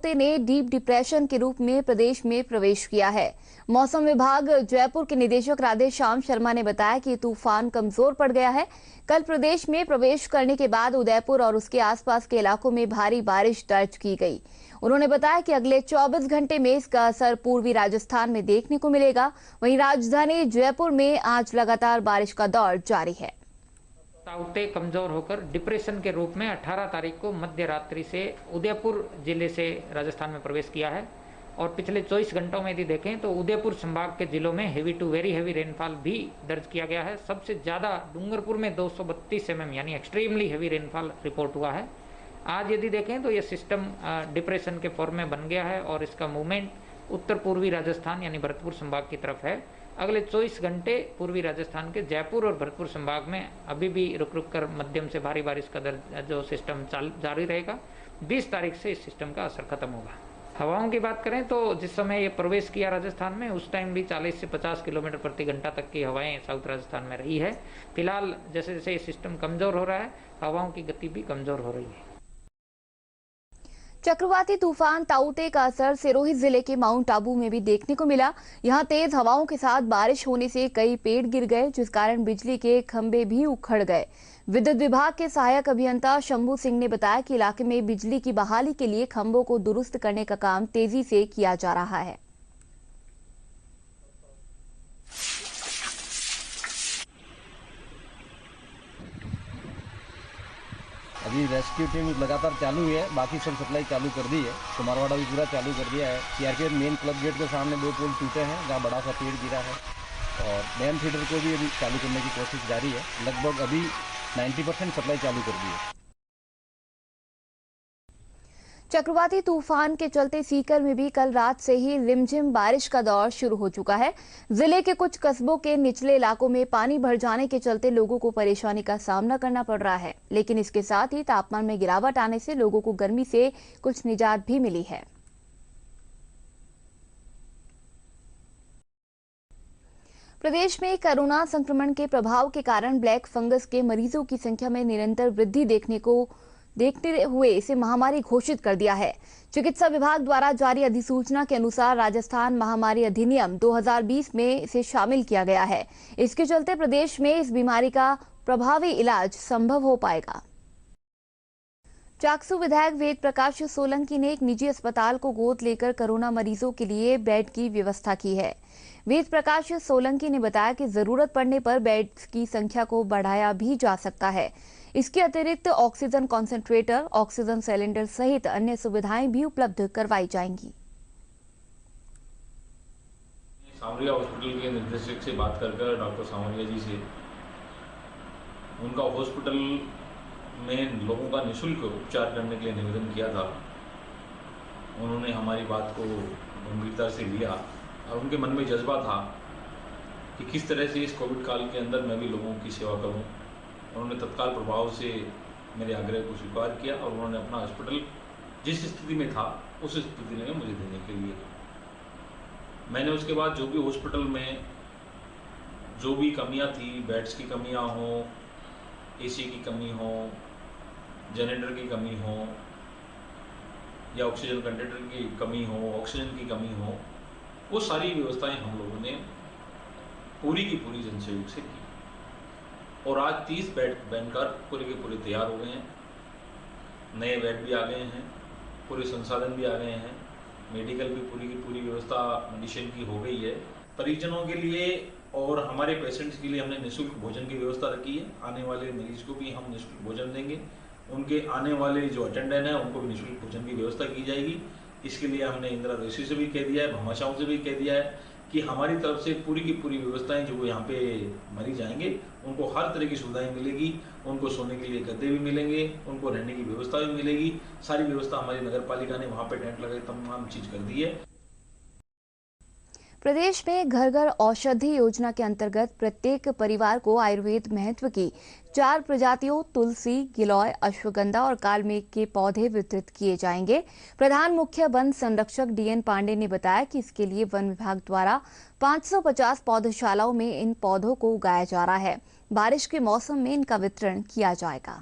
ताउते ने deep depression के रूप में प्रदेश में प्रवेश किया है। मौसम विभाग जयपुर के निदेशक राधेश्याम शर्मा ने बताया कि तूफान कमजोर पड़ गया है। कल प्रदेश में प्रवेश करने के बाद उदयपुर और उसके आसपास के इलाकों में भारी बारिश दर्ज की गई। उन्होंने बताया कि अगले 24 घंटे में इसका असर पूर्वी राजस्थान में देखने को मिलेगा। वहीं राजधानी जयपुर में आज लगातार बारिश का दौर जारी है। ताउते कमजोर होकर डिप्रेशन के रूप में 18 तारीख को मध्य रात्रि से उदयपुर जिले से राजस्थान में प्रवेश किया है और पिछले 24 घंटों में यदि देखें तो उदयपुर संभाग के जिलों में heavy to very heavy rainfall भी दर्ज किया गया है। सबसे ज़्यादा डूंगरपुर में 232 mm यानी एक्सट्रीमली हेवी रेनफॉल रिपोर्ट हुआ है। आज यदि देखें तो यह सिस्टम डिप्रेशन के फॉर्म में बन गया है और इसका मूवमेंट उत्तर पूर्वी राजस्थान यानी भरतपुर संभाग की तरफ है। अगले 24 घंटे पूर्वी राजस्थान के जयपुर और भरतपुर संभाग में अभी भी रुक रुक कर मध्यम से भारी बारिश का जो सिस्टम जारी रहेगा। 20 तारीख से इस सिस्टम का असर खत्म होगा। हवाओं की बात करें तो जिस समय ये प्रवेश किया राजस्थान में उस टाइम भी 40 से 50 किलोमीटर प्रति घंटा तक की हवाएं साउथ राजस्थान में रही है। फिलहाल जैसे जैसे ये सिस्टम कमजोर हो रहा है हवाओं की गति भी कमजोर हो रही है। चक्रवाती तूफान ताउते का असर सिरोही जिले के माउंट आबू में भी देखने को मिला। यहां तेज हवाओं के साथ बारिश होने से कई पेड़ गिर गए, जिस कारण बिजली के खंभे भी उखड़ गए। विद्युत विभाग के सहायक अभियंता शंभू सिंह ने बताया कि इलाके में बिजली की बहाली के लिए खंभों को दुरुस्त करने का काम तेजी से किया जा रहा है। अभी रेस्क्यू टीम लगातार चालू है, बाकी सब सप्लाई चालू कर दी है। कुमारवाड़ा भी पूरा चालू कर दिया है। सीआरपीएफ मेन क्लब गेट के सामने 2 पोल टूटे हैं जहाँ बड़ा सा पेड़ गिरा है और डैम फीडर को भी अभी चालू करने की कोशिश जारी है। लगभग अभी 90% सप्लाई चालू कर दी है। चक्रवाती तूफान के चलते सीकर में भी कल रात से ही रिमझिम बारिश का दौर शुरू हो चुका है। जिले के कुछ कस्बों के निचले इलाकों में पानी भर जाने के चलते लोगों को परेशानी का सामना करना पड़ रहा है, लेकिन इसके साथ ही तापमान में गिरावट आने से लोगों को गर्मी से कुछ निजात भी मिली है। प्रदेश में कोरोना संक्रमण के प्रभाव के कारण ब्लैक फंगस के मरीजों की संख्या में निरंतर वृद्धि देखते हुए इसे महामारी घोषित कर दिया है। चिकित्सा विभाग द्वारा जारी अधिसूचना के अनुसार राजस्थान महामारी अधिनियम 2020 में इसे शामिल किया गया है। इसके चलते प्रदेश में इस बीमारी का प्रभावी इलाज संभव हो पाएगा। चाकसू विधायक वेद प्रकाश सोलंकी ने एक निजी अस्पताल को गोद लेकर कोरोना मरीजों के लिए बेड की व्यवस्था की है। वेद प्रकाश सोलंकी ने बताया कि जरूरत पड़ने पर बेड्स की संख्या को बढ़ाया भी जा सकता है। इसके अतिरिक्त ऑक्सीजन कॉन्सेंट्रेटर, ऑक्सीजन सिलेंडर सहित अन्य सुविधाएं भी उपलब्ध करवाई जाएंगी। सामरिया हॉस्पिटल के निदेशक से बात कर डॉक्टर सामरिया जी से उनका हॉस्पिटल में लोगों का निःशुल्क उपचार करने के लिए निवेदन किया था। उन्होंने हमारी बात को गंभीरता से लिया और उनके मन में जज्बा था कि किस तरह से इस कोविड काल के अंदर मैं भी लोगों की सेवा करूं। उन्होंने तत्काल प्रभाव से मेरे आग्रह को स्वीकार किया और उन्होंने अपना हॉस्पिटल जिस स्थिति में था उस स्थिति में मुझे देने के लिए कहा। मैंने उसके बाद जो भी हॉस्पिटल में जो भी कमियां थी, बेड्स की कमियां हो, एसी की कमी हो, जनरेटर की कमी हो या ऑक्सीजन कंटेनर की कमी हो, ऑक्सीजन की कमी हो, वो सारी व्यवस्थाएं हम लोगों ने पूरी की पूरी जनसहयोग से की और आज 30 बेड बनकर पूरे के पूरे तैयार हो गए हैं। नए बेड भी आ गए हैं, पूरे संसाधन भी आ गए हैं, मेडिकल भी पूरी की पूरी व्यवस्था मेडिसिन की हो गई है। परिजनों के लिए और हमारे पेशेंट्स के लिए हमने निःशुल्क भोजन की व्यवस्था रखी है। आने वाले मरीज को भी हम निःशुल्क भोजन देंगे। उनके आने वाले जो अटेंडेंट हैं उनको भी निःशुल्क भोजन की व्यवस्था की जाएगी। इसके लिए हमने इंदिरा रेसी से भी कह दिया है, भामाशाहों से भी कह दिया है कि हमारी तरफ से पूरी की पूरी व्यवस्थाएं जो यहाँ पे मरीज आएंगे उनको हर तरह की सुविधाएं मिलेगी। उनको सोने के लिए गद्दे भी मिलेंगे, उनको रहने की व्यवस्था भी मिलेगी। सारी व्यवस्था हमारी नगर पालिका ने वहाँ पे टेंट लगा तमाम चीज कर दी है। प्रदेश में घर घर औषधि योजना के अंतर्गत प्रत्येक परिवार को आयुर्वेद महत्व की 4 प्रजातियों तुलसी, गिलोय, अश्वगंधा और कालमेघ के पौधे वितरित किए जाएंगे। प्रधान मुख्य वन संरक्षक डीएन पांडे ने बताया कि इसके लिए वन विभाग द्वारा 550 पौधशालाओं में इन पौधों को उगाया जा रहा है। बारिश के मौसम में इनका वितरण किया जाएगा।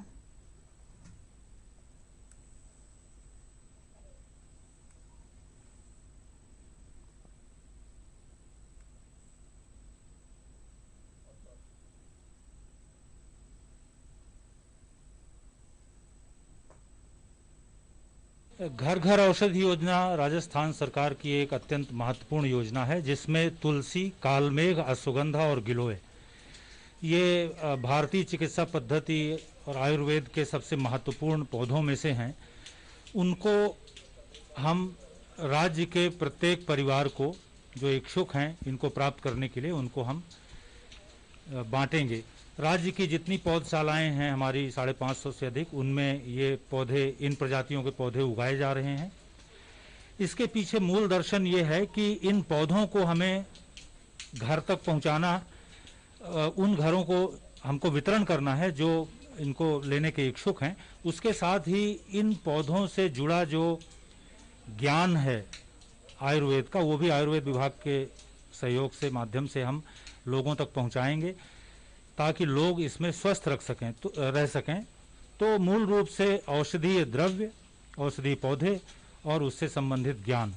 घर घर औषधि योजना राजस्थान सरकार की एक अत्यंत महत्वपूर्ण योजना है, जिसमें तुलसी, कालमेघ, अश्वगंधा और गिलोय ये भारतीय चिकित्सा पद्धति और आयुर्वेद के सबसे महत्वपूर्ण पौधों में से हैं। उनको हम राज्य के प्रत्येक परिवार को जो इच्छुक हैं इनको प्राप्त करने के लिए उनको हम बांटेंगे। राज्य की जितनी पौधशालाएं हैं हमारी 550 से अधिक, उनमें ये पौधे, इन प्रजातियों के पौधे उगाए जा रहे हैं। इसके पीछे मूल दर्शन ये है कि इन पौधों को हमें घर तक पहुंचाना, उन घरों को हमको वितरण करना है जो इनको लेने के इच्छुक हैं। उसके साथ ही इन पौधों से जुड़ा जो ज्ञान है आयुर्वेद का, वो भी आयुर्वेद विभाग के सहयोग से, माध्यम से हम लोगों तक पहुंचाएंगे ताकि लोग इसमें स्वस्थ रह सकें। तो मूल रूप से औषधीय द्रव्य, औषधीय पौधे और उससे संबंधित ज्ञान।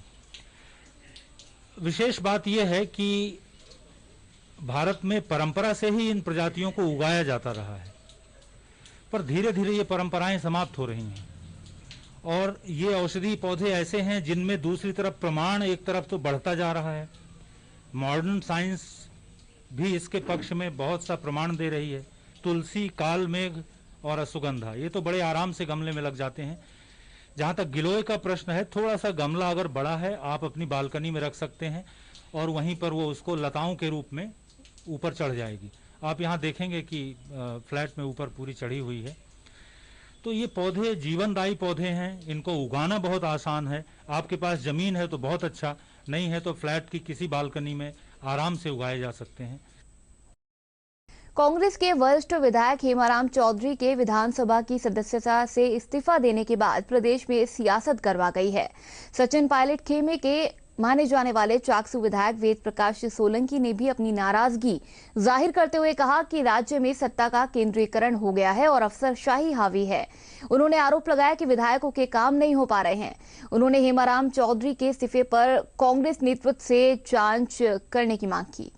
विशेष बात यह है कि भारत में परंपरा से ही इन प्रजातियों को उगाया जाता रहा है, पर धीरे धीरे ये परंपराएं समाप्त हो रही हैं। और ये औषधीय पौधे ऐसे हैं जिनमें दूसरी तरफ प्रमाण एक तरफ तो बढ़ता जा रहा है, मॉडर्न साइंस भी इसके पक्ष में बहुत सा प्रमाण दे रही है। तुलसी, कालमेघ और अश्वगंधा ये तो बड़े आराम से गमले में लग जाते हैं। जहाँ तक गिलोय का प्रश्न है, थोड़ा सा गमला अगर बड़ा है आप अपनी बालकनी में रख सकते हैं और वहीं पर वो उसको लताओं के रूप में ऊपर चढ़ जाएगी। आप यहाँ देखेंगे कि फ्लैट में ऊपर पूरी चढ़ी हुई है। तो ये पौधे जीवनदायी पौधे हैं, इनको उगाना बहुत आसान है। आपके पास ज़मीन है तो बहुत अच्छा, नहीं है तो फ्लैट की किसी बालकनी में आराम से उगाए जा सकते हैं। कांग्रेस के वरिष्ठ विधायक हेमाराम चौधरी के विधानसभा की सदस्यता से इस्तीफा देने के बाद प्रदेश में सियासत गरमा गई है। सचिन पायलट खेमे के माने जाने वाले चाकसू विधायक वेद प्रकाश सोलंकी ने भी अपनी नाराजगी जाहिर करते हुए कहा कि राज्य में सत्ता का केंद्रीकरण हो गया है और अफसरशाही हावी है। उन्होंने आरोप लगाया कि विधायकों के काम नहीं हो पा रहे हैं। उन्होंने हेमाराम चौधरी के इस्तीफे पर कांग्रेस नेतृत्व से जांच करने की मांग की।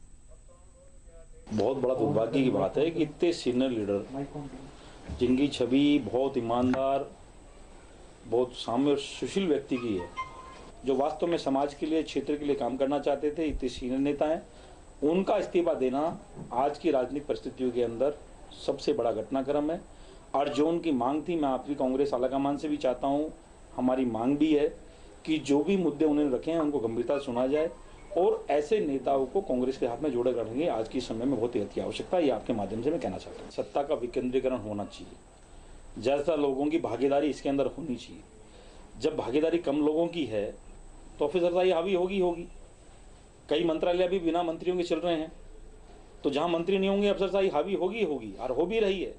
बहुत बड़ा दुर्भाग्य की बात है कि इतने सीनियर लीडर, जिनकी छवि बहुत ईमानदार, बहुत साम्य और सुशील व्यक्ति की है, जो वास्तव में समाज के लिए, क्षेत्र के लिए काम करना चाहते थे, इतने सीनियर नेता हैं, उनका इस्तीफा देना आज की राजनीतिक परिस्थितियों के अंदर सबसे बड़ा घटनाक्रम है। और जो उनकी मांग थी, मैं आपकी कांग्रेस आलाकमान से भी चाहता हूं, हमारी मांग भी है कि जो भी मुद्दे उन्होंने रखे हैं उनको गंभीरता से सुना जाए और ऐसे नेताओं को कांग्रेस के हाथ में जोड़े रखेंगे आज के समय में बहुत ही आवश्यकता है। ये आपके माध्यम से मैं कहना चाहता हूँ, सत्ता का विकेंद्रीकरण होना चाहिए, ज्यादा लोगों की भागीदारी इसके अंदर होनी चाहिए। जब भागीदारी कम लोगों की है तो अफसरशाही हावी होगी। कई मंत्रालय अभी बिना मंत्रियों के चल रहे हैं, तो जहां मंत्री नहीं होंगे अफसरशाही हावी होगी और हो भी रही है।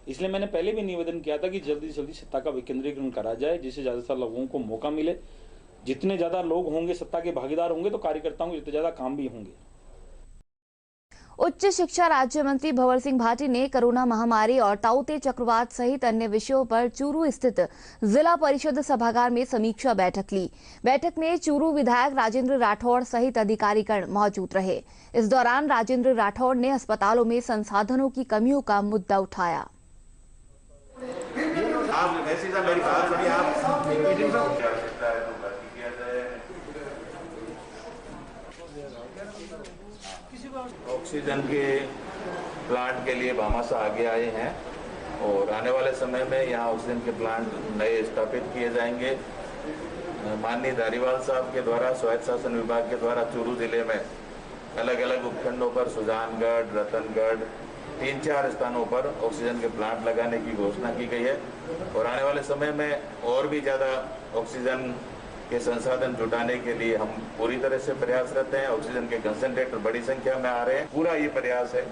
इसलिए मैंने पहले भी निवेदन किया था कि जल्दी से जल्दी सत्ता का विकेंद्रीकरण करा जाए, जिससे ज्यादातर लोगों को मौका मिले। जितने ज्यादा लोग होंगे सत्ता के भागीदार होंगे तो कार्यकर्ताओं को जितने ज्यादा काम भी होंगे। उच्च शिक्षा राज्य मंत्री भंवर सिंह भाटी ने कोरोना महामारी और ताउते चक्रवात सहित अन्य विषयों पर चूरू स्थित जिला परिषद सभागार में समीक्षा बैठक ली। बैठक में चूरू विधायक राजेंद्र राठौड़ सहित अधिकारीगण मौजूद रहे। इस दौरान राजेंद्र राठौड़ ने अस्पतालों में संसाधनों की कमियों का मुद्दा उठाया। ऑक्सीजन के प्लांट के लिए भामाशाह आगे आए हैं और आने वाले समय में यहाँ ऑक्सीजन के प्लांट नए स्थापित किए जाएंगे। माननीय धारीवाल साहब के द्वारा, स्वायत्त शासन विभाग के द्वारा चूरू जिले में अलग अलग उपखंडों पर सुजानगढ़, रतनगढ़, 3-4 स्थानों पर ऑक्सीजन के प्लांट लगाने की घोषणा की गई है और आने वाले समय में और भी ज़्यादा ऑक्सीजन के संसाधन जुटाने के लिए हम पूरी तरह से प्रयासरत हैं। ऑक्सीजन के कंसंट्रेटर बड़ी संख्या में आ रहे हैं। पूरा ये प्रयास है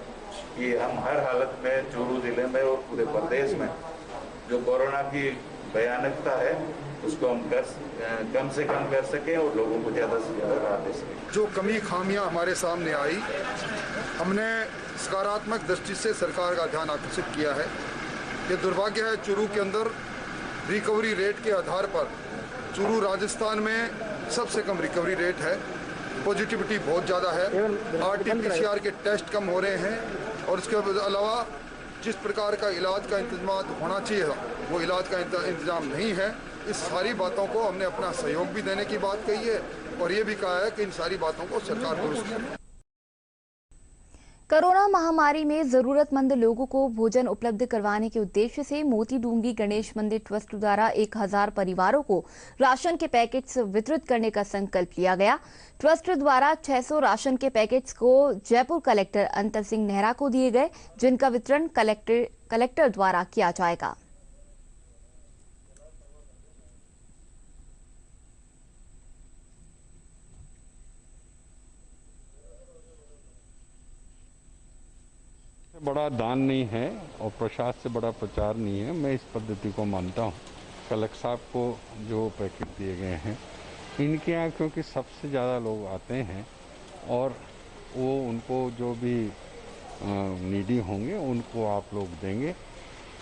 कि हम हर हालत में चूरू जिले में और पूरे प्रदेश में जो कोरोना की भयानकता है उसको हम कम से कम कर सकें और लोगों को ज़्यादा से ज़्यादा राहत दे सकें। जो कमी खामियां हमारे सामने आई, हमने सकारात्मक दृष्टि से सरकार का ध्यान आकर्षित किया है। ये दुर्भाग्य है, चूरू के अंदर रिकवरी रेट के आधार पर चूरू राजस्थान में सबसे कम रिकवरी रेट है। पॉजिटिविटी बहुत ज़्यादा है, RT-PCR के टेस्ट कम हो रहे हैं और इसके अलावा जिस प्रकार का इलाज का इंतजाम होना चाहिए वो इलाज का इंतजाम नहीं है। इस सारी बातों को हमने अपना सहयोग भी देने की बात कही है और ये भी कहा है कि इन सारी बातों को सरकार दुरुस्त करे। कोरोना महामारी में जरूरतमंद लोगों को भोजन उपलब्ध करवाने के उद्देश्य से मोती डूंगी गणेश मंदिर ट्रस्ट द्वारा 1000 परिवारों को राशन के पैकेट्स वितरित करने का संकल्प लिया गया। ट्रस्ट द्वारा 600 राशन के पैकेट्स को जयपुर कलेक्टर अंतर सिंह नेहरा को दिए गए, जिनका वितरण कलेक्टर द्वारा किया जाएगा। बड़ा दान नहीं है और प्रसाद से बड़ा प्रचार नहीं है। मैं इस पद्धति को मानता हूँ। कलेक्टर साहब को जो पैकेट दिए गए हैं, इनके यहाँ क्योंकि सबसे ज़्यादा लोग आते हैं और वो उनको जो भी नीडी होंगे उनको आप लोग देंगे।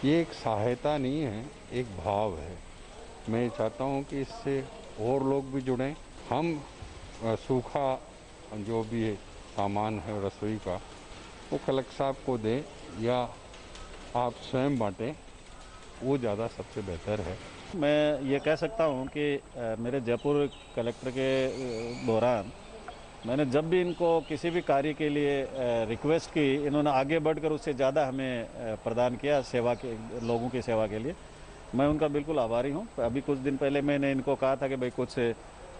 ये एक सहायता नहीं है, एक भाव है। मैं चाहता हूँ कि इससे और लोग भी जुड़ें। हम सूखा जो भी सामान है रसोई का वो कलेक्टर साहब को दें या आप स्वयं बांटें, वो ज़्यादा सबसे बेहतर है। मैं ये कह सकता हूँ कि मेरे जयपुर कलेक्टर के दौरान मैंने जब भी इनको किसी भी कार्य के लिए रिक्वेस्ट की, इन्होंने आगे बढ़कर उससे ज़्यादा हमें प्रदान किया सेवा के, लोगों की सेवा के लिए। मैं उनका बिल्कुल आभारी हूँ। अभी कुछ दिन पहले मैंने इनको कहा था कि भाई कुछ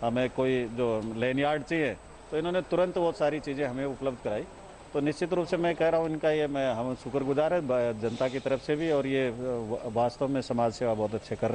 हमें कोई जो लैंडयार्ड चाहिए, तो इन्होंने तुरंत वो सारी चीज़ें हमें उपलब्ध कराई। तो निश्चित रूप से मैं कह रहा हूँ इनका ये हम शुक्रगुजार है जनता की तरफ से भी, और ये वास्तव में समाज सेवा बहुत अच्छे कर रहे हैं।